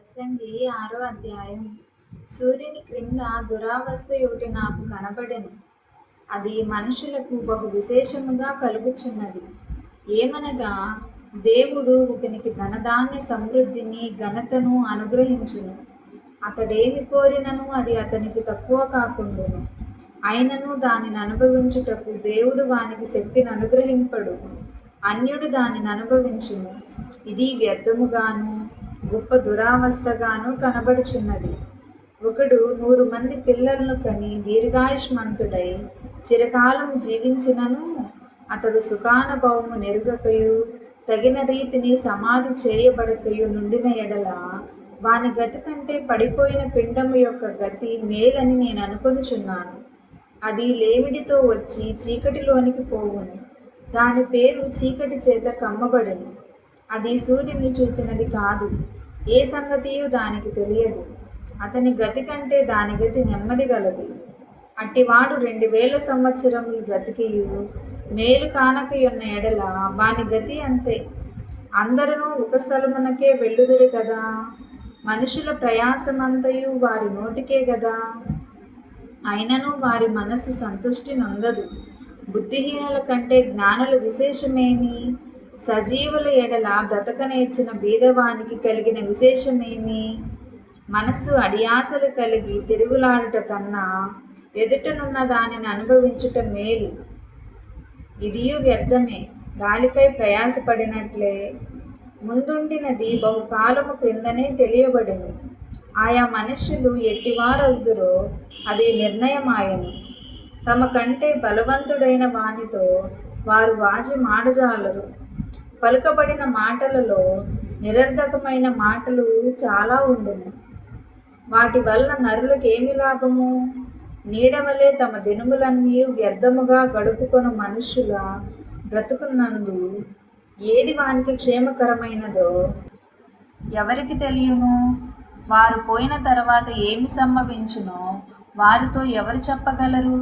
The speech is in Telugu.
ప్రసంగి 6వ అధ్యాయం. సూర్యుని క్రింద దురావస్థయొకటి నాకు కనబడెను. అది మనుషులకు బహు విశేషముగా కలుగుచున్నది. ఏమనగా, దేవుడు ఒకనికి ధనధాన్య సమృద్ధిని ఘనతను అనుగ్రహించును. అతడేమి కోరినను అది అతనికి తక్కువ కాకుండును. అయినను దానిని అనుభవించుటకు దేవుడు వానికి శక్తిని అనుగ్రహింపడు. అన్యుడు దానిని అనుభవించును. ఇది వ్యర్థముగాను గొప్ప దురావస్థగాను కనబడుచున్నది. ఒకడు 100 మంది పిల్లలను కని దీర్ఘాయుష్మంతుడై చిరకాలం జీవించినను అతడు సుఖానుభవము నెరుగకయు తగిన రీతిని సమాధి చేయబడకయు నుండిన ఎడల వాని గతి కంటే పడిపోయిన పిండము యొక్క గతి మేలని నేను అనుకొనుచున్నాను. అది లేమిడితో వచ్చి చీకటిలోనికి పోవును. దాని పేరు చీకటి చేత కమ్మబడెను. అది సూర్యుని చూచినది కాదు, ఏ సంగతియు దానికి తెలియదు. అతని గతి కంటే దాని గతి నెమ్మది గలది. అట్టివాడు 2000 సంవత్సరములు బ్రతికియు మేలు కానకయున్న ఎడల వాని గతి అంతే. అందరూ ఒక స్థలమునకే వెళ్ళుదురు కదా. మనుషుల ప్రయాసమంతయు వారి నోటికే గదా. అయినను వారి మనస్సు సంతుష్టి నొందదు. బుద్ధిహీనుల కంటే జ్ఞానుల విశేషమేమి? సజీవుల ఎడల బ్రతకనేర్చిన బీదవానికి కలిగిన విశేషమేమి? మనస్సు అడియాసలు కలిగి తిరుగులాడుట కన్నా ఎదుటనున్న దానిని అనుభవించుట మేలు. ఇదియు వ్యర్థమే, గాలికై ప్రయాసపడినట్లే. ముందుండినది బహుకాలము క్రిందనే తెలియబడింది. ఆయా మనుష్యులు ఎట్టివారగుదురో అది నిర్ణయమాయెను. తమ కంటే బలవంతుడైన వానితో వారు వాజి మాడజాలరు. పలుకబడిన మాటలలో నిరర్ధకమైన మాటలు చాలా ఉండును. వాటి వలన నరులకు ఏమి లాభము? నీడవలే తమ దినములన్నీ వ్యర్థముగా గడుపుకొను మనుష్యుల బ్రతుకునందు ఏది వానికి క్షేమకరమైనదో ఎవరికి తెలియను? వారు పోయిన తర్వాత ఏమి సంభవించునో వారితో ఎవరు చెప్పగలరు?